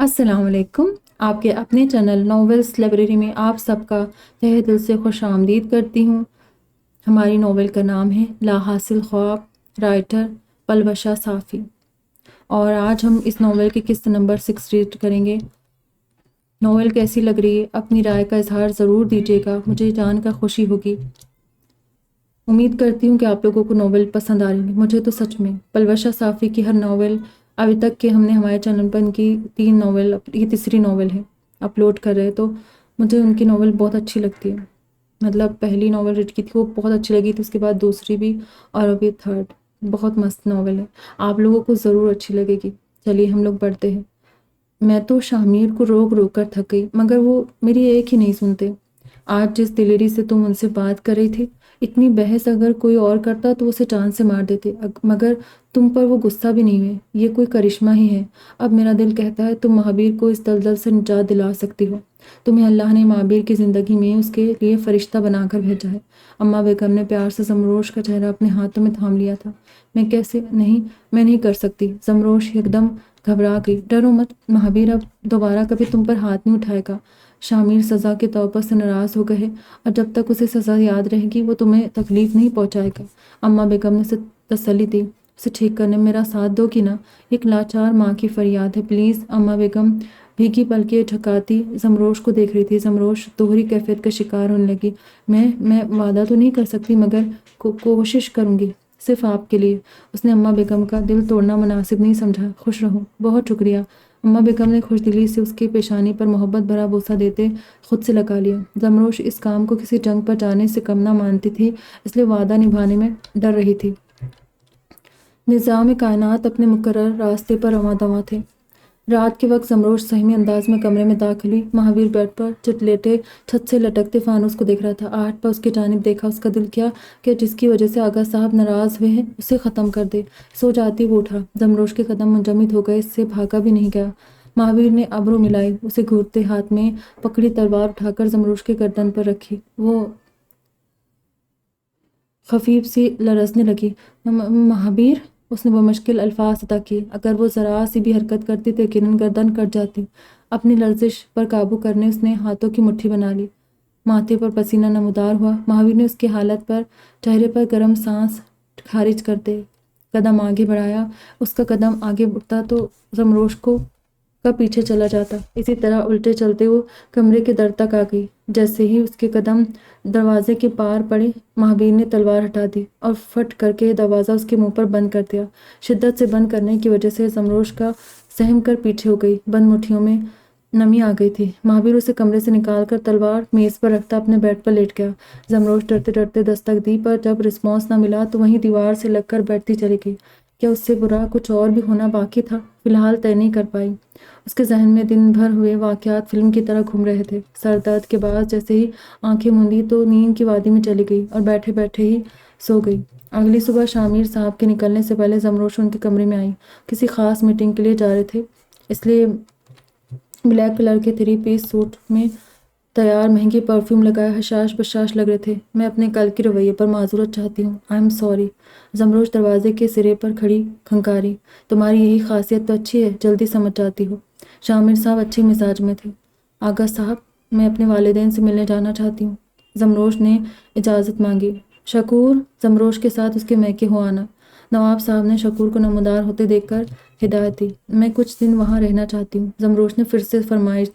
السلام علیکم۔ آپ کے اپنے چینل ناولس لائبریری میں آپ سب کا تہہ دل سے خوش آمدید کرتی ہوں۔ ہماری ناول کا نام ہے لا حاصل خواب، رائٹر پلوشا صافی، اور آج ہم اس ناول کی قسط نمبر 6 ریڈ کریں گے۔ ناول کیسی لگ رہی ہے اپنی رائے کا اظہار ضرور دیجیے گا، مجھے جان کر خوشی ہوگی۔ امید کرتی ہوں کہ آپ لوگوں کو ناول پسند آ رہی ہے۔ مجھے تو سچ میں پلوشا صافی کی ہر ناول ابھی تک کہ ہم نے ہمارے چینل پر ان کی 3 ناول، یہ تیسری ناول ہے اپلوڈ کر رہے، تو مجھے ان کی ناول بہت اچھی لگتی ہے۔ مطلب پہلی ناول ریڈ کی تھی وہ بہت اچھی لگی تھی، اس کے بعد دوسری بھی، اور ابھی تھرڈ بہت مست ناول ہے، آپ لوگوں کو ضرور اچھی لگے گی۔ چلیے ہم لوگ بڑھتے ہیں۔ میں تو شامیر کو روک روک کر تھک گئی، مگر وہ میری ایک ہی نہیں سنتے۔ آج جس دلیری سے تم ان سے بات کر رہی تھی، اتنی بحث اگر کوئی اور کرتا تو اسے جان سے مار دیتے، مگر تم پر وہ غصہ بھی نہیں ہوئے۔ یہ کوئی کرشمہ ہی ہے۔ اب میرا دل کہتا ہے تم مہابیر کو اس دلدل سے نجات دلا سکتی ہو۔ تمہیں اللہ نے مہابیر کی زندگی میں اس کے لیے فرشتہ بنا کر بھیجا ہے۔ اماں بیگم نے پیار سے زمروش کا چہرہ اپنے ہاتھوں میں تھام لیا تھا۔ میں نہیں کر سکتی۔ زمروش ایک دم گھبرا گئی۔ ڈرو مت، مہابیر اب دوبارہ کبھی تم پر ہاتھ نہیں اٹھائے گا۔ شامیر سزا کے توبہ سے ناراض ہو گئے، اور جب تک اسے سزا یاد رہے گی وہ تمہیں تکلیف نہیں پہنچائے گا۔ اماں بیگم نے اسے تسلی دی۔ اسے ٹھیک کرنے میں میرا ساتھ دو گی نا؟ ایک لاچار ماں کی فریاد ہے، پلیز۔ اماں بیگم بھیگی پلکیں جھکاتی زمروش کو دیکھ رہی تھی۔ زمروش دوہری کیفیت کا شکار ہونے لگی۔ میں وعدہ تو نہیں کر سکتی، مگر کوشش کروں گی، صرف آپ کے لیے۔ اس نے اماں بیگم کا دل توڑنا مناسب نہیں سمجھا۔ خوش رہو، بہت شکریہ۔ اماں بیگم نے خوش دلی سے اس کی پیشانی پر محبت بھرا بوسہ دیتے خود سے لگا لیا۔ زمروش اس کام کو کسی جنگ پر جانے سے کم نہ مانتی تھی، اس لیے وعدہ نبھانے میں ڈر رہی تھی۔ نظام کائنات اپنے مقرر راستے پر رواں دواں تھے۔ رات کے وقت زمروش سہمی انداز میں کمرے میں داخل ہوئی۔ مہابیر بیڈ پر چٹلیٹے چھت سے لٹکتے فانوس کو دیکھ رہا تھا۔ آہٹ پر اس کی جانب دیکھا۔ اس کا دل کیا کہ جس کی وجہ سے آغا صاحب ناراض ہوئے ہیں اسے ختم کر دے۔ سو جاتی وہ اٹھا۔ زمروش کے قدم منجمد ہو گئے، اس سے بھاگا بھی نہیں گیا۔ مہابیر نے ابرو ملائی، اسے گھورتے ہاتھ میں پکڑی تلوار اٹھا کر زمروش کے گردن پر رکھی۔ وہ خفیف سی لرزنے لگی۔ مہابیر، اس نے بمشکل الفاظ ادا کیے۔ اگر وہ ذرا سی بھی حرکت کرتی تو یقیناً گردن کٹ جاتی۔ اپنی لرزش پر قابو کرنے اس نے ہاتھوں کی مٹھی بنا لی۔ ماتھے پر پسینہ نمودار ہوا۔ مہابیر نے اس کی حالت پر چہرے پر گرم سانس خارج کرتے قدم آگے بڑھایا۔ اس کا قدم آگے بڑھتا تو زمروش کا پیچھے چلا جاتا۔ اسی طرح الٹے چلتے وہ کمرے کے در تک آ گئی۔ جیسے ہی اس کے قدم دروازے کے پار پڑے، مہابیر نے تلوار ہٹا دی اور فٹ کر کے دروازہ اس کے منہ پر بند کر دیا۔ شدت سے بند کرنے کی وجہ سے زمروش کا سہم کر پیچھے ہو گئی۔ بند مٹھیوں میں نمی آ گئی تھی۔ مہابیر اسے کمرے سے نکال کر تلوار میز پر رکھتا اپنے بیڈ پر لیٹ گیا۔ زمروش ڈرتے ڈرتے دستک دی، پر جب رسپانس نہ ملا تو وہیں دیوار سے لگ کر بیٹھتی چلی گئی۔ کیا اس سے برا کچھ اور بھی ہونا باقی تھا؟ فی الحال طے نہیں کر پائی۔ اس کے ذہن میں دن بھر ہوئے واقعات فلم کی طرح گھوم رہے تھے۔ سر درد کے بعد جیسے ہی آنکھیں موندی تو نیند کی وادی میں چلی گئی اور بیٹھے بیٹھے ہی سو گئی۔ اگلی صبح شامیر صاحب کے نکلنے سے پہلے زمروش ان کے کمرے میں آئی۔ کسی خاص میٹنگ کے لیے جا رہے تھے، اس لیے بلیک کلر کے 3 پیس سوٹ میں تیار، مہنگی پرفیوم لگائے حشاش بشاش لگ رہے تھے۔ میں اپنے کل کے رویے پر معذرت چاہتی ہوں، آئی ایم سوری۔ زمروش دروازے کے سرے پر کھڑی کھنکاری۔ تمہاری یہی خاصیت تو اچھی ہے، جلدی سمجھ جاتی ہو۔ شامیر صاحب اچھے مزاج میں تھے۔ آغا صاحب، میں اپنے والدین سے ملنے جانا چاہتی ہوں۔ زمروش نے اجازت مانگی۔ شکور، زمروش کے ساتھ اس کے میکے ہو آنا۔ نواب صاحب نے شکور کو نمودار ہوتے دیکھ کر ہدایت دی۔ میں کچھ دن وہاں رہنا چاہتی ہوں، زمروش نے پھر سے فرمائش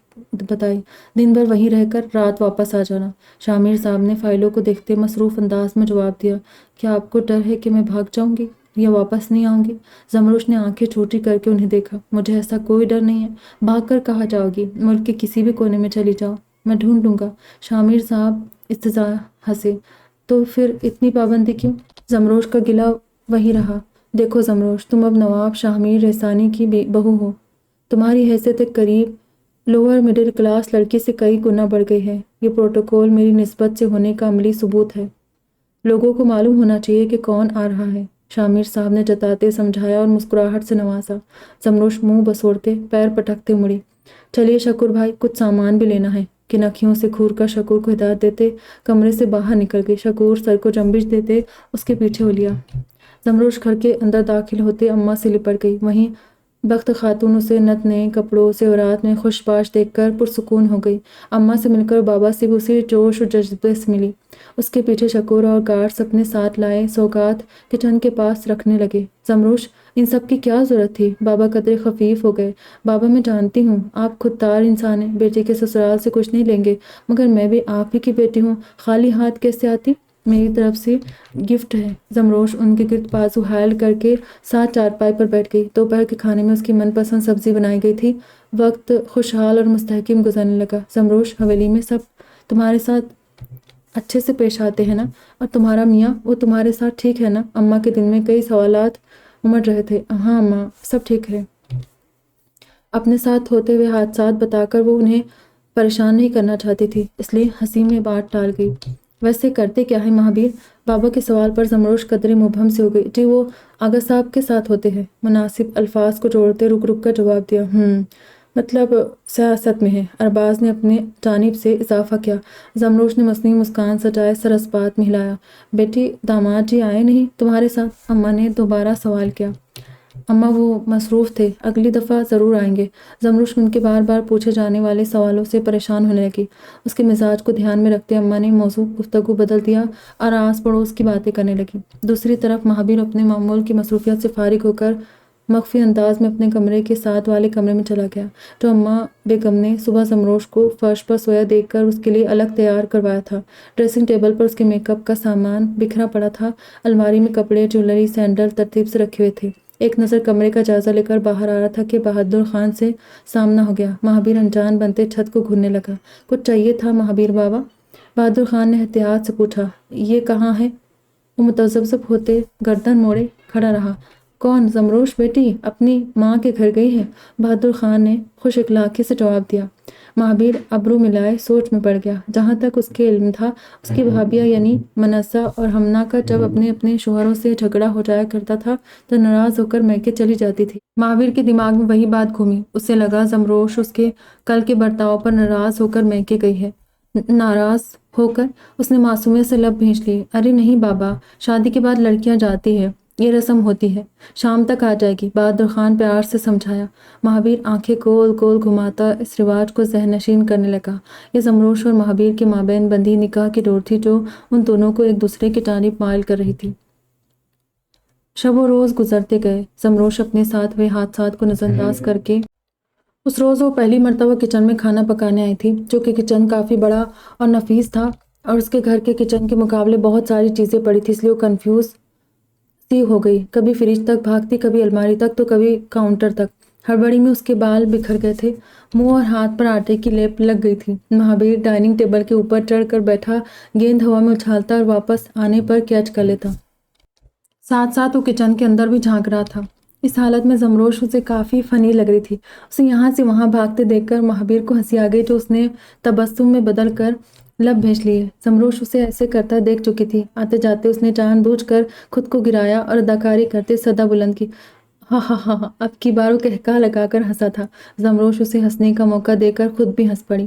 بتائی۔ دن بھر وہیں رہ کر رات واپس آ جانا۔ شامیر صاحب نے فائلوں کو دیکھتے مصروف انداز میں جواب دیا۔ کیا آپ کو ڈر ہے کہ میں بھاگ جاؤں گی یا واپس نہیں آؤں گی؟ زمروش نے آنکھیں چھوٹی کر کے انہیں دیکھا۔ مجھے ایسا کوئی ڈر نہیں ہے۔ بھاگ کر کہاں جاؤ گی؟ ملک کے کسی بھی کونے میں چلی جاؤ، میں ڈھونڈ لوں گا۔ شامیر صاحب استہزاء ہنسے۔ تو پھر اتنی پابندی کیوں؟ زمروش کا گلہ وہی رہا۔ دیکھو زمروش، تم اب نواب شامیر رحسانی کی بہو ہو۔ تمہاری حیثیت ایک قریب لوور مڈل کلاس لڑکی سے کئی گنا بڑھ گئی ہے۔ یہ پروٹوکول میری نسبت سے ہونے کا عملی ثبوت ہے۔ لوگوں کو معلوم ہونا چاہیے کہ کون آ رہا ہے، شامیر صاحب نے جتاتے سمجھایا اور مسکراہٹ سے نوازا۔ زمروش منہ بسوڑتے پیر پٹکتے مڑی۔ چلیے شکور بھائی، کچھ سامان بھی لینا ہے۔ کنکھیوں سے گھور کر شکور کو ہدایت دیتے کمرے سے باہر نکل گئی۔ شکور سر کو جنبش دیتے اس کے پیچھے ہو لیا۔ زمروش گھر کے اندر داخل ہوتے اماں سے لپٹ گئی۔ وہیں بخت خاتون اسے نت نئے کپڑوں سے اورات میں خوش باش دیکھ کر پرسکون ہو گئی۔ اماں سے مل کر بابا سے بھی اسی جوش و جذبے سے ملی۔ اس کے پیچھے شکور اور گارڈز اپنے ساتھ لائے سوغات کچن کے پاس رکھنے لگے۔ زمروش ان سب کی کیا ضرورت تھی؟ بابا قدرے خفیف ہو گئے۔ بابا میں جانتی ہوں آپ خوددار انسان ہیں، بیٹی کے سسرال سے کچھ نہیں لیں گے، مگر میں بھی آپ ہی کی بیٹی ہوں، خالی ہاتھ کیسے آتی؟ میری طرف سے گفٹ ہے۔ زمروش ان کے گرد بازو حائل کر کے ساتھ چارپائی پر بیٹھ گئی۔ دوپہر کے کھانے میں اس کی من پسند سبزی بنائی گئی تھی۔ وقت خوشحال اور مستحکم گزرنے لگا۔ زمروش حویلی میں سب تمہارے ساتھ اچھے سے پیش آتے ہیں نا؟ اور تمہارا میاں وہ تمہارے ساتھ ٹھیک ہے نا؟ اماں کے دل میں کئی سوالات امڑ رہے تھے۔ ہاں اماں، سب ٹھیک ہے۔ اپنے ساتھ ہوتے ہوئے حادثات بتا کر وہ انہیں پریشان نہیں کرنا چاہتی تھی، اس لیے ہنسی میں بات ٹال گئی۔ ویسے کرتے کیا ہے مہابیر؟ بابا کے سوال پر زمروش قدرے مبہم سے ہو گئی۔ جی وہ آغا صاحب کے ساتھ ہوتے ہیں۔ مناسب الفاظ کو جوڑتے رک رک کر جواب دیا۔ مطلب سیاست میں ہے، ارباز نے اپنے جانب سے اضافہ کیا۔ زمروش نے مصنوعی مسکان سجائے سر اس بات میں ہلایا۔ بیٹی داماد جی آئے نہیں تمہارے ساتھ؟ اماں نے دوبارہ سوال کیا۔ اماں وہ مصروف تھے، اگلی دفعہ ضرور آئیں گے۔ زمروش ان کے بار بار پوچھے جانے والے سوالوں سے پریشان ہونے لگی۔ اس کے مزاج کو دھیان میں رکھتے اماں نے موضوع گفتگو بدل دیا اور آس پڑوس کی باتیں کرنے لگی۔ دوسری طرف مہابیر اپنے معمول کی مصروفیت سے فارغ ہو کر مخفی انداز میں اپنے کمرے کے ساتھ والے کمرے میں چلا گیا، جو اماں بیگم نے صبح زمروش کو فرش پر سویا دیکھ کر اس کے لیے الگ تیار کروایا تھا۔ ڈریسنگ ٹیبل پر اس کے میک اپ کا سامان بکھرا پڑا تھا، الماری میں کپڑے، جویلری، سینڈل ترتیب سے رکھے ہوئے تھے۔ ایک نظر کمرے کا جائزہ لے کر باہر آ رہا تھا کہ بہادر خان سے سامنا ہو گیا۔ مہابیر انجان بنتے چھت کو گھورنے لگا۔ کچھ چاہیے تھا مہابیر بابا؟ بہادر خان نے احتیاط سے پوچھا۔ یہ کہاں ہے؟ وہ متذبذب ہوتے گردن موڑے کھڑا رہا۔ کون؟ زمروش بیٹی اپنی ماں کے گھر گئی ہے، بہادر خان نے خوش اخلاقی سے جواب دیا۔ مہابیر ابرو ملائے سوچ میں پڑ گیا۔ جہاں تک اس کے علم تھا، اس کی بھابھیاں یعنی منزہ اور ہمنا کا جب اپنے شوہروں سے جھگڑا ہو جایا کرتا تھا تو ناراض ہو کر میکے چلی جاتی تھی۔ مہابیر کے دماغ میں وہی بات گھومی۔ اسے لگا زمروش اس کے کل کے برتاؤ پر ناراض ہو کر میکے گئی ہے۔ ناراض ہو کر؟ اس نے معصومیت سے لب بھینچ لیے۔ ارے نہیں بابا، شادی کے بعد لڑکیاں جاتی ہے، یہ رسم ہوتی ہے، شام تک آ جائے گی، بہادر خان پیار سے سمجھایا۔ مہابیر آنکھیں گول گول گھماتا اس رواج کو ذہن نشین کرنے لگا۔ یہ زمروش اور مہابیر کے مابین بندھی نکاح کی ڈور تھی جو ان دونوں کو ایک دوسرے کی جانب مائل کر رہی تھی۔ شب و روز گزرتے گئے۔ زمروش اپنے ساتھ ہوئے حادثات کو نظر انداز کر کے اس روز وہ پہلی مرتبہ کچن میں کھانا پکانے آئی تھی، جو کہ کچن کافی بڑا اور نفیس تھا اور اس کے گھر کے کچن کے مقابلے بہت ساری چیزیں پڑی تھی، اس لیے وہ کنفیوز سی ہو گئی۔ کبھی فریج تک بھاگتی، کبھی الماری تک تو کبھی کاؤنٹر تک۔ ہڑبڑی میں اس کے بال بکھر گئے تھے، منہ اور ہاتھ پر آٹے کی لیپ لگ گئی تھی۔ مہابیر ڈائننگ ٹیبل کے اوپر چڑھ کر بیٹھا گیند ہوا میں اچھالتا اور واپس آنے پر کیچ کر لیتا۔ ساتھ ساتھ وہ کچن کے اندر بھی جھانک رہا تھا۔ اس حالت میں زمروش اسے کافی فنی لگ رہی تھی۔ اسے یہاں سے وہاں بھاگتے دیکھ کر مہابیر کو ہنسی آ گئی، جو اس نے تبسم میں بدل کر لب بھینچ لیے۔ زمروش اسے ایسے کرتا دیکھ چکی تھی۔ آتے جاتے اس نے جان بوجھ کر خود کو گرایا اور اداکاری کرتے صدا بلند کی۔ ہاں ہاں ہاں، اب کی بار وہ قہقہہ لگا کر ہنسا تھا۔ زمروش اسے ہنسنے کا موقع دے کر خود بھی ہنس پڑی۔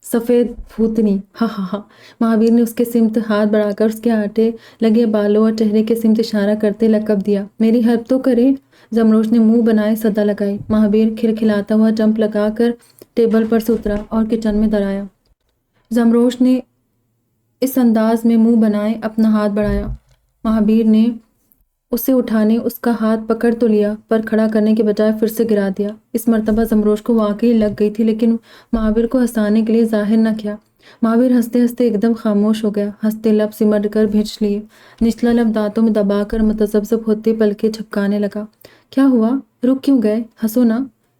سفید بھوتنی، ہاں ہاں ہاں۔ مہابیر نے اس کے سمت ہاتھ بڑھا کر اس کے آٹے لگے بالوں اور چہرے کے سمت اشارہ کرتے لقب دیا۔ میری ہیلپ تو کرے۔ زمروش نے منہ بنائے صدا لگائی۔ مہابیر کھلکھلاتا ہوا جمپ لگا کر ٹیبل پر سے اترا اور کچن میں درایا۔ زمروش نے اس انداز میں منہ بنائے اپنا ہاتھ بڑھایا۔ مہابیر نے اسے اٹھانے اس کا ہاتھ پکڑ تو لیا، پر کھڑا کرنے کے بجائے پھر سے گرا دیا۔ اس مرتبہ زمروش کو واقعی لگ گئی تھی، لیکن مہابیر کو ہنسانے کے لیے ظاہر نہ کیا۔ مہابیر ہنستے ہنستے ایک دم خاموش ہو گیا۔ ہنستے لب سمٹ کر بھینچ لیے، نچلا لب دانتوں میں دبا کر متذبذب ہوتے پلکیں جھپکانے لگا۔ کیا ہوا؟ رک کیوں گئے؟ ہنسو نا۔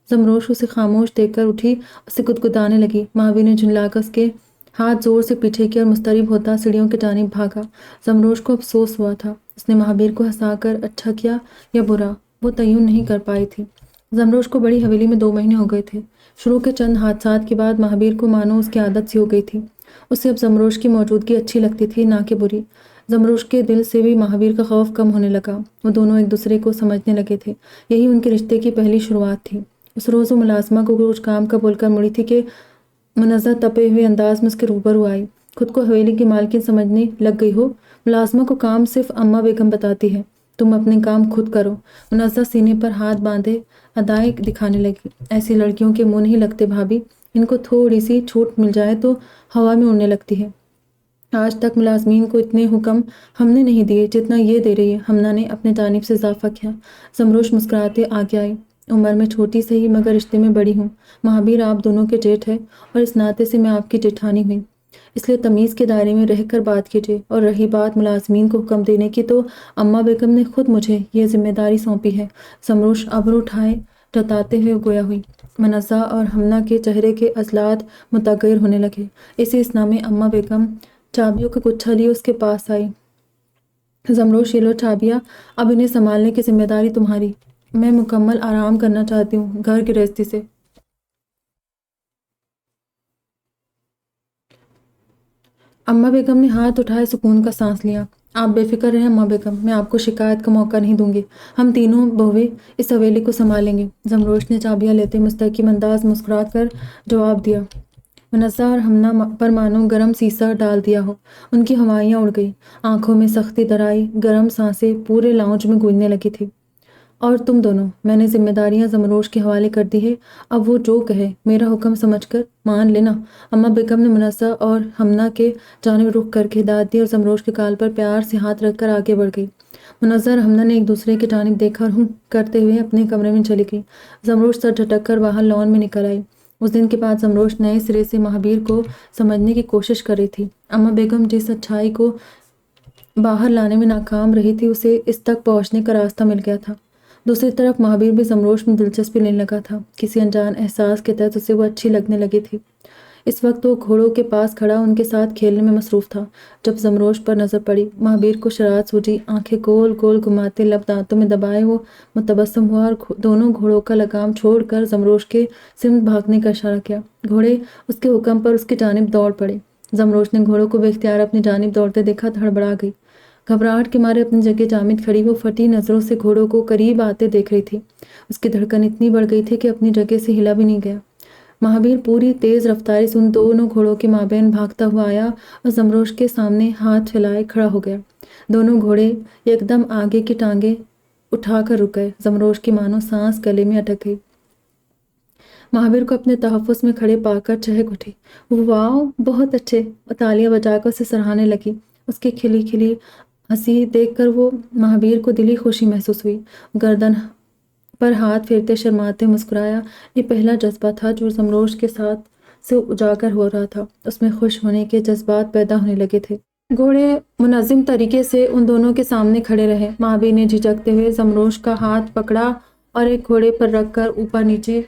زمروش اسے خاموش دیکھ کر اٹھی، اسے گدگدانے لگی۔ مہابیر نے جھنجلا کر اس کے ہاتھ زور سے پیچھے کیا اور مضطرب ہوتا سیڑھیوں کی جانب بھاگا۔ زمروش کو افسوس ہوا تھا، اس نے مہابیر کو ہنسا کر اچھا کیا یا برا، وہ تعین نہیں کر پائی تھی۔ زمروش کو بڑی حویلی میں 2 مہینے ہو گئے تھے۔ شروع کے چند حادثات کے بعد مہابیر کو مانو اس کی عادت سی ہو گئی تھی۔ اسے اب زمروش کی موجودگی اچھی لگتی تھی، نہ کہ بری۔ زمروش کے دل سے بھی مہابیر کا خوف کم ہونے لگا۔ وہ دونوں ایک دوسرے کو سمجھنے لگے تھے۔ یہی ان کے رشتے کی پہلی شروعات تھی۔ اس روز وہ ملازمہ کو کچھ کام کا بول کر مڑی تھی کہ منزہ تپے ہوئے انداز میں اس کے روبرو آئی۔ خود کو حویلی کی مالکن سمجھنے لگ گئی ہو۔ ملازمہ کو کام صرف اماں بیگم بتاتی ہے، تم اپنے کام خود کرو۔ منازہ سینے پر ہاتھ باندھے ادائیں دکھانے لگی۔ ایسی لڑکیوں کے منہ نہیں لگتے بھابھی، ان کو تھوڑی سی چھوٹ مل جائے تو ہوا میں اڑنے لگتی ہے۔ آج تک ملازمین کو اتنے حکم ہم نے نہیں دیے جتنا یہ دے رہی ہے۔ ہمنا نے اپنے جانب سے اضافہ کیا۔ زمروش مسکراتے آگے آئی۔ عمر میں چھوٹی صحیح مگر رشتے میں بڑی ہوں۔ مہابیر آپ دونوں کے جیٹھ ہے اور اس ناطے سے میں آپ کی جیٹھانی ہوئی، اس لیے تمیز کے دائرے میں رہ کر بات کیجیے۔ اور رہی بات ملازمین کو حکم دینے کی تو اماں بیگم نے خود مجھے یہ ذمہ داری سونپی ہے۔ زمروش ابرو اٹھائے جتاتے ہوئے گویا ہوئی۔ منازہ اور ہمنا کے چہرے کے عضلات متغیر ہونے لگے۔ اسی اثنا میں اماں بیگم چابیوں کا گچھا لیے اس کے پاس آئی۔ زمروش، یہ لو چابیاں، اب انہیں سنبھالنے کی ذمہ داری تمہاری۔ میں مکمل آرام کرنا چاہتی ہوں گھر گرہستی سے۔ اماں بیگم نے ہاتھ اٹھائے سکون کا سانس لیا۔ آپ بے فکر رہیں اماں بیگم، میں آپ کو شکایت کا موقع نہیں دوں گی۔ ہم تینوں بہویں اس حویلی کو سنبھالیں گے۔ زمروش نے چابیاں لیتے مستحکم انداز مسکرا کر جواب دیا۔ منازہ اور ہمنا پر مانو گرم سیسا ڈال دیا ہو۔ ان کی ہوائیاں اڑ گئی، آنکھوں میں سختی در آئی، گرم سانسیں پورے لاؤنج میں گونجنے لگی تھی۔ اور تم دونوں، میں نے ذمہ داریاں زمروش کے حوالے کر دی ہے، اب وہ جو کہے میرا حکم سمجھ کر مان لینا۔ اماں بیگم نے منازہ اور ہمنا کے جانب رخ کر کے ہدایت دی اور زمروش کے گال پر پیار سے ہاتھ رکھ کر آگے بڑھ گئی۔ منازہ اور ہمنا نے ایک دوسرے کی جانب دیکھا اور کرتے ہوئے اپنے کمرے میں چلی گئی۔ زمروش سر جھٹک کر باہر لان میں نکل آئی۔ اس دن کے بعد زمروش نئے سرے سے مہابیر کو سمجھنے کی کوشش کر رہی تھی۔ اماں بیگم جس اچھائی کو باہر لانے میں ناکام رہی تھی اسے اس تک پہنچنے کا راستہ مل گیا تھا۔ دوسری طرف مہابیر بھی زمروش میں دلچسپی لینے لگا تھا۔ کسی انجان احساس کے تحت اسے وہ اچھی لگنے لگی تھی۔ اس وقت وہ گھوڑوں کے پاس کھڑا ان کے ساتھ کھیلنے میں مصروف تھا۔ جب زمروش پر نظر پڑی، مہابیر کو شرارت سوجی، آنکھیں گول گول گھماتے لب دانتوں میں دبائے وہ متبسم ہوا اور دونوں گھوڑوں کا لگام چھوڑ کر زمروش کے سمت بھاگنے کا اشارہ کیا۔ گھوڑے اس کے حکم پر اس کی جانب دوڑ پڑے۔ زمروش نے گھوڑوں کو بے اختیار اپنی جانب دوڑتے دیکھا تو ہڑبڑا گئی۔ گھبراہٹ کے مارے اپنی جگہ جامد کھڑی وہ پھٹی نظروں سے گھوڑوں کو قریب آتے دیکھ رہی تھی۔ اس کی دھڑکن اتنی بڑھ گئی تھی کہ اپنی جگہ سے ہلا بھی نہیں گیا۔ مہابیر پوری تیز رفتاری سے ان دونوں گھوڑوں کے مابین بھاگتا ہوا آیا اور زمروش کے سامنے ہاتھ پھیلائے کھڑا ہو گیا۔ دونوں گھوڑے یکدم آگے کی ٹانگیں اٹھا کر رک گئے۔ زمروش کی مانو سانس گلے میں اٹک گئی۔ مہابیر کو اپنے تحفظ میں کھڑے پا کر چہک اٹھی۔ واؤ، بہت اچھے! وہ تالیاں بجا کر اسے سراہنے لگی۔ اس کی کھلی کھلی ہنسی دیکھ کر وہ مہابیر کو دلی خوشی محسوس ہوئی۔ گردن پر ہاتھ پھیرتے شرماتے مسکرایا۔ یہ پہلا جذبہ تھا جو زمروش کے ساتھ سے اجاگر ہو رہا تھا۔ اس میں خوش ہونے کے جذبات پیدا ہونے لگے تھے۔ گھوڑے منظم طریقے سے ان دونوں کے سامنے کھڑے رہے۔ مہابیر نے جھجکتے ہوئے زمروش کا ہاتھ پکڑا اور ایک گھوڑے پر رکھ کر اوپر نیچے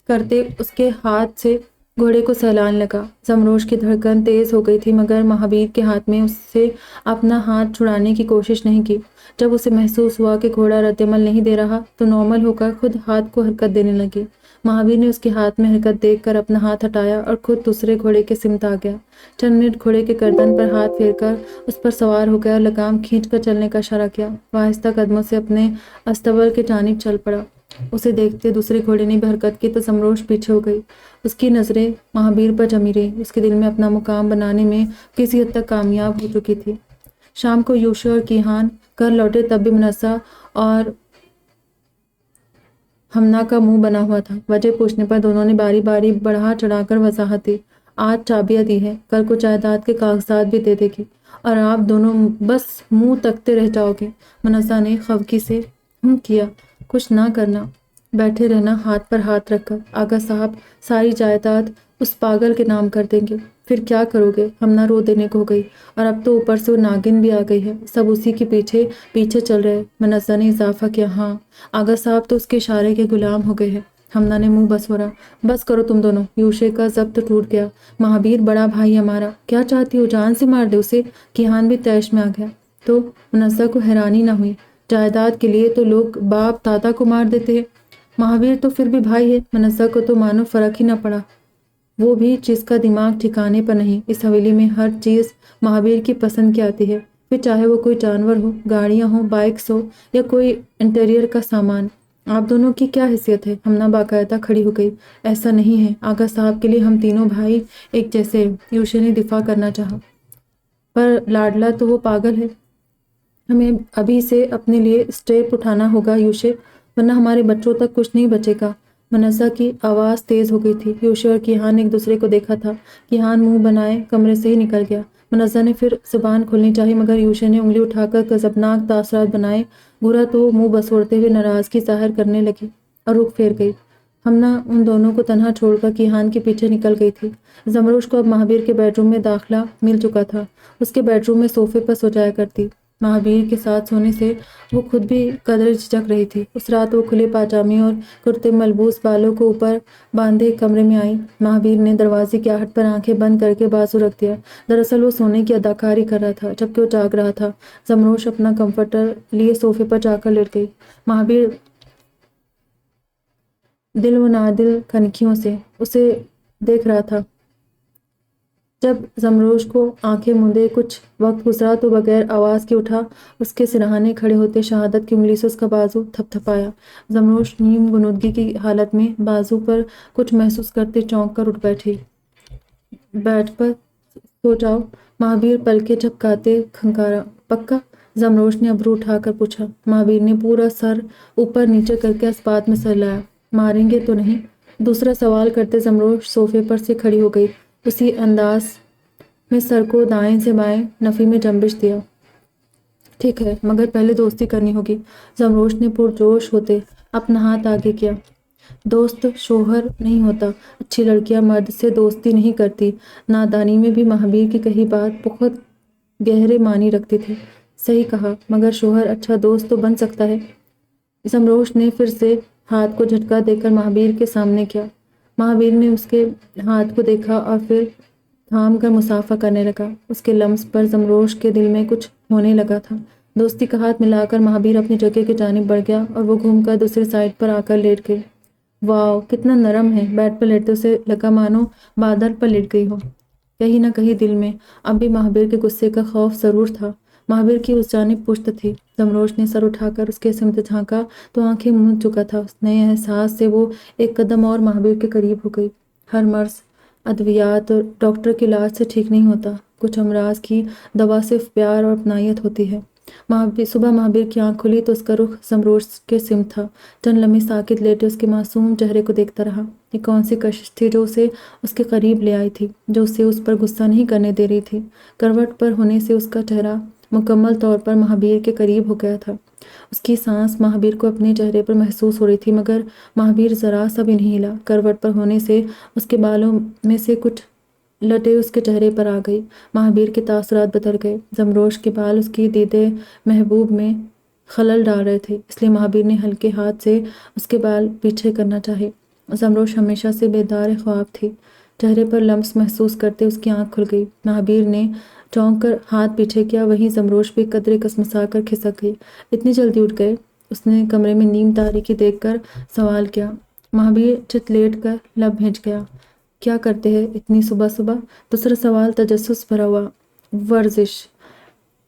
کرتے اس کے ہاتھ سے گھوڑے کو سہلانے لگا۔ زمروش کی دھڑکن تیز ہو گئی تھی مگر مہابیر کے ہاتھ میں اس سے اپنا ہاتھ چھڑانے کی کوشش نہیں کی۔ جب اسے محسوس ہوا کہ گھوڑا رد عمل نہیں دے رہا تو نارمل ہو کر خود ہاتھ کو حرکت دینے لگی۔ مہابیر نے اس کے ہاتھ میں حرکت دیکھ کر اپنا ہاتھ ہٹایا اور خود دوسرے گھوڑے کے سمت آ گیا۔ چند منٹ گھوڑے کے گردن پر ہاتھ پھیر کر اس پر سوار ہو گیا اور لگام کھینچ کر چلنے کا اشارہ کیا۔ وہ آہستہ قدموں سے اپنے استبل کی جانب چل پڑا۔ اسے دیکھتے دوسرے گھوڑے نے بھی حرکت کی تو زمروش پیچھے ہو گئی۔ اس کی نظریں مہابیر پر جمی رہی۔ اس کے دل میں اپنا مقام بنانے میں کسی حد تک کامیاب ہو چکی تھی۔ شام کو یوشا اور کیہان گھر لوٹے تب بھی منازہ اور ہمنا کا منہ بنا ہوا تھا۔ وجہ پوچھنے پر دونوں نے باری باری بڑھا چڑھا کر وضاحت دی۔ آج چابیاں دی ہے، کل کو جائیداد کے کاغذات بھی دے دے گی اور آپ دونوں بس منہ تکتے رہ جاؤ گے۔ منازہ نے خفگی سے کیا۔ کچھ نہ کرنا، بیٹھے رہنا ہاتھ پر ہاتھ رکھ کر۔ آغا صاحب ساری جائیداد اس پاگل کے نام کر دیں گے، پھر کیا کرو گے؟ ہمنا رو دینے کو ہو گئی۔ اور اب تو اوپر سے وہ ناگن بھی آ گئی ہے، سب اسی کے پیچھے پیچھے چل رہے۔ منازہ نے اضافہ کیا، ہاں آغا صاحب تو اس کے اشارے کے غلام ہو گئے ہیں۔ ہمنا نے منہ بسورا۔ بس کرو تم دونوں، یوشے کا ضبط ٹوٹ گیا۔ مہابیر بڑا بھائی ہمارا، کیا چاہتی ہو جان سے مار دے اسے؟ کیہان بھی طیش میں آ گیا۔ تو منازہ کو حیرانی نہ ہوئی، جائیداد کے لیے تو لوگ باپ دادا کو مار دیتے ہیں، مہابیر تو پھر بھی بھائی ہے۔ منازہ کو تو مانو فرق ہی نہ پڑا، وہ بھی جس کا دماغ ٹھکانے پر نہیں۔ اس حویلی میں ہر چیز مہابیر کی پسند کی آتی ہے، پھر چاہے وہ کوئی جانور ہو، گاڑیاں ہوں، بائکس ہو یا کوئی انٹیریئر کا سامان۔ آپ دونوں کی کیا حیثیت ہے؟ ہمنا باقاعدہ کھڑی ہو گئی۔ ایسا نہیں ہے، آغا صاحب کے لیے ہم تینوں بھائی ایک جیسے ہیں۔ یوشے نے دفاع کرنا چاہا، پر لاڈلا تو وہ پاگل ہے۔ ہمیں ابھی سے اپنے لیے اسٹیپ اٹھانا ہوگا یوشے، ورنہ ہمارے بچوں تک کچھ نہیں بچے گا۔ منزہ کی آواز تیز ہو گئی تھی۔ یوشے اور کیہان نے ایک دوسرے کو دیکھا تھا۔ کیہان منہ بنائے کمرے سے ہی نکل گیا۔ منزہ نے پھر زبان کھولنی چاہی مگر یوشے نے انگلی اٹھا کر غضبناک تاثرات بنائے۔ گورا تو منہ بسوڑتے ہوئے ناراضگی ظاہر کرنے لگی اور رخ پھیر گئی۔ ہمنا ان دونوں کو تنہا چھوڑ کر کیہان کے پیچھے نکل گئی تھی۔ زمروش کو اب مہابیر کے بیڈ روم میں داخلہ مل چکا تھا۔ اس کے بیڈ روم میں صوفے پر سو جایا کرتی۔ مہابیر کے ساتھ سونے سے وہ خود بھی قدرے جھجک رہی تھی۔ اس رات وہ کھلے پاجامے اور کرتے ملبوس بالوں کو اوپر باندھے کمرے میں آئی۔ مہابیر نے دروازے کی آہٹ پر آنکھیں بند کر کے بازو رکھ دیا۔ دراصل وہ سونے کی اداکاری کر رہا تھا جبکہ وہ جاگ رہا تھا۔ زمروش اپنا کمفرٹر لیے صوفے پر جا کر لیٹ گئی۔ مہابیر دل و نادل کھنکیوں سے اسے دیکھ رہا تھا۔ جب زمروش کو آنکھیں موندے کچھ وقت گزرا تو بغیر آواز کے اٹھا۔ اس کے سرہانے کھڑے ہوتے شہادت کی انگلی سے اس کا بازو تھپ تھپایا۔ زمروش نیم غنودگی کی حالت میں بازو پر کچھ محسوس کرتے چونک کر اٹھ بیٹھی۔ بیڈ پر سو جاؤ، مہابیر پلکیں جھپکاتے کھنکارا۔ پکا؟ زمروش نے ابرو اٹھا کر پوچھا۔ مہابیر نے پورا سر اوپر نیچے کر کے اس بات میں سر لایا۔ ماریں گے تو نہیں؟ دوسرا سوال کرتے زمروش صوفے پر سے کھڑی ہو گئی۔ اسی انداز میں سر کو دائیں سے بائیں نفی میں جنبش دیا۔ ٹھیک ہے مگر پہلے دوستی کرنی ہوگی۔ زمروش نے پرجوش ہوتے اپنا ہاتھ آگے کیا۔ دوست شوہر نہیں ہوتا۔ اچھی لڑکیاں مرد سے دوستی نہیں کرتی۔ نادانی میں بھی مہابیر کی کہی بات بہت گہرے معنی رکھتی تھی۔ صحیح کہا، مگر شوہر اچھا دوست تو بن سکتا ہے۔ زمروش نے پھر سے ہاتھ کو جھٹکا دے کر مہابیر کے سامنے کیا۔ مہابیر نے اس کے ہاتھ کو دیکھا اور پھر تھام کر مصافحہ کرنے لگا۔ اس کے لمس پر زمروش کے دل میں کچھ ہونے لگا تھا۔ دوستی کا ہاتھ ملا کر مہابیر اپنی جگہ کی جانب بڑھ گیا اور وہ گھوم کر دوسری سائیڈ پر آ کر لیٹ گئی۔ واؤ کتنا نرم ہے۔ بیڈ پر لیٹتے اسے لگا مانو بادل پر لیٹ گئی ہو۔ کہیں نہ کہیں دل میں اب بھی مہابیر کے غصے کا خوف ضرور تھا۔ مہابیر کی اس جانب پشت تھی۔ زمروش نے سر اٹھا کر اس کے سمت جھانکا تو آنکھیں موند چکا تھا۔ اس نئے احساس سے وہ ایک قدم اور مہابیر کے قریب ہو گئی۔ ہر مرض ادویات اور ڈاکٹر کے علاج سے ٹھیک نہیں ہوتا۔ کچھ امراض کی دوا صرف پیار اور اپنائیت ہوتی ہے۔ صبح مہابیر کی آنکھ کھلی تو اس کا رخ زمروش کے سمت تھا۔ چند لمحے ساکت لیٹے اس کے معصوم چہرے کو دیکھتا رہا۔ یہ کون سی کشش تھی جو اسے اس کے قریب لے آئی تھی، جو اسے اس پر غصہ نہیں کرنے دے رہی تھی؟ کروٹ پر ہونے سے اس کا چہرہ مکمل طور پر مہابیر کے قریب ہو گیا تھا۔ اس کی سانس مہابیر کو اپنے چہرے پر محسوس ہو رہی تھی مگر مہابیر ذرا سا بھی نہیں ہلا۔ کروٹ پر ہونے سے اس کے بالوں میں سے کچھ لٹیں اس کے چہرے پر آ گئی۔ مہابیر کے تاثرات بدل گئے۔ زمروش کے بال اس کی دیدے محبوب میں خلل ڈال رہے تھے، اس لیے مہابیر نے ہلکے ہاتھ سے اس کے بال پیچھے کرنا چاہے۔ زمروش ہمیشہ سے بیدار خواب تھی۔ چہرے پر لمس محسوس کرتے اس کی آنکھ کھل گئی۔ مہابیر نے چونک کر ہاتھ پیچھے کیا، وہیں زمروش بھی قدرے کسمسا کر کھسک گئی۔ اتنی جلدی اٹھ گئے؟ اس نے کمرے میں نیم تاریکی دیکھ کر سوال کیا۔ مہابیر چت لیٹ کر لب بھیج گیا۔ کیا کرتے ہیں اتنی صبح صبح؟ دوسرا سوال تجسس بھرا ہوا۔ ورزش۔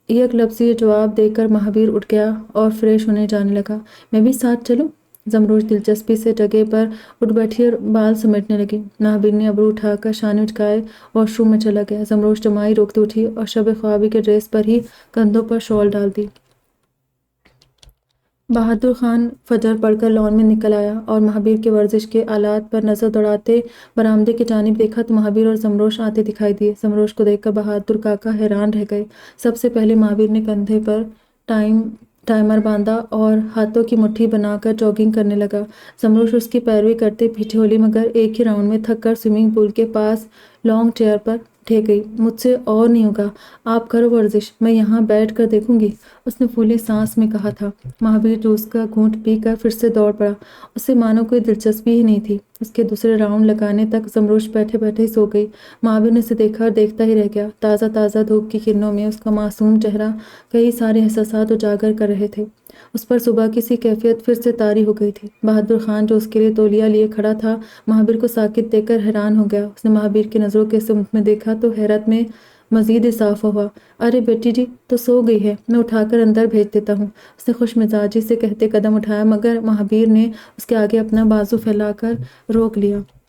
یک لفظی جواب دے کر مہابیر اٹھ گیا اور فریش ہونے جانے لگا۔ میں بھی ساتھ چلوں؟ زمروش دلچسپی سے جگہ پر اٹھ بیٹھی اور بال سمیٹنے لگی۔ مہابیر نے ابرو اٹھا کر شانے اچکائے واش روم میں چلا گیا۔ زمروش جمائی روکتے اٹھی اور شب خوابی کے ڈریس پر ہی کندھوں پر شال ڈال دی۔ بہادر خان فجر پڑھ کر لان میں نکل آیا اور مہابیر کے ورزش کے آلات پر نظر دوڑاتے برآمدے کی جانب دیکھا تو مہابیر اور زمروش آتے دکھائی دیے۔ زمروش کو دیکھ کر بہادر کاکا حیران رہ گئے۔ سب سے پہلے مہابیر نے کندھے پر ٹائمر باندھا اور ہاتھوں کی مٹھی بنا کر جاگنگ کرنے لگا۔ زمروش اس کی پیروی کرتے پیچھے ہو لی مگر ایک ہی راؤنڈ میں تھک کر سوئمنگ پول کے پاس لانگ چیئر پر ٹھیک گئی۔ مجھ سے اور نہیں ہوگا، آپ کرو ورزش، میں یہاں بیٹھ کر دیکھوں گی، اس نے پھولے سانس میں کہا تھا۔ مہابیر جوس کا گھونٹ پی کر پھر سے دوڑ پڑا۔ اسے مانو کوئی دلچسپی ہی نہیں تھی۔ اس کے دوسرے راؤنڈ لگانے تک زمروش بیٹھے بیٹھے ہی سو گئی۔ مہابیر نے اسے دیکھا اور دیکھتا ہی رہ گیا۔ تازہ تازہ دھوپ کی کرنوں میں اس کا معصوم چہرہ کئی سارے احساسات اجاگر کر رہے تھے۔ اس پر صبح کی سی کیفیت پھر سے طاری ہو گئی تھی۔ بہادر خان جو اس کے لیے تولیہ لیے کھڑا تھا مہابیر کو ساکت دیکھ کر حیران ہو گیا۔ اس نے مہابیر کی نظروں کے سمت میں دیکھا تو حیرت میں مزید اضافہ ہوا۔ ارے بیٹی جی تو سو گئی ہے، میں اٹھا کر اندر بھیج دیتا ہوں، اس نے خوش مزاجی سے کہتے قدم اٹھایا مگر مہابیر نے اس کے آگے اپنا بازو پھیلا کر روک لیا۔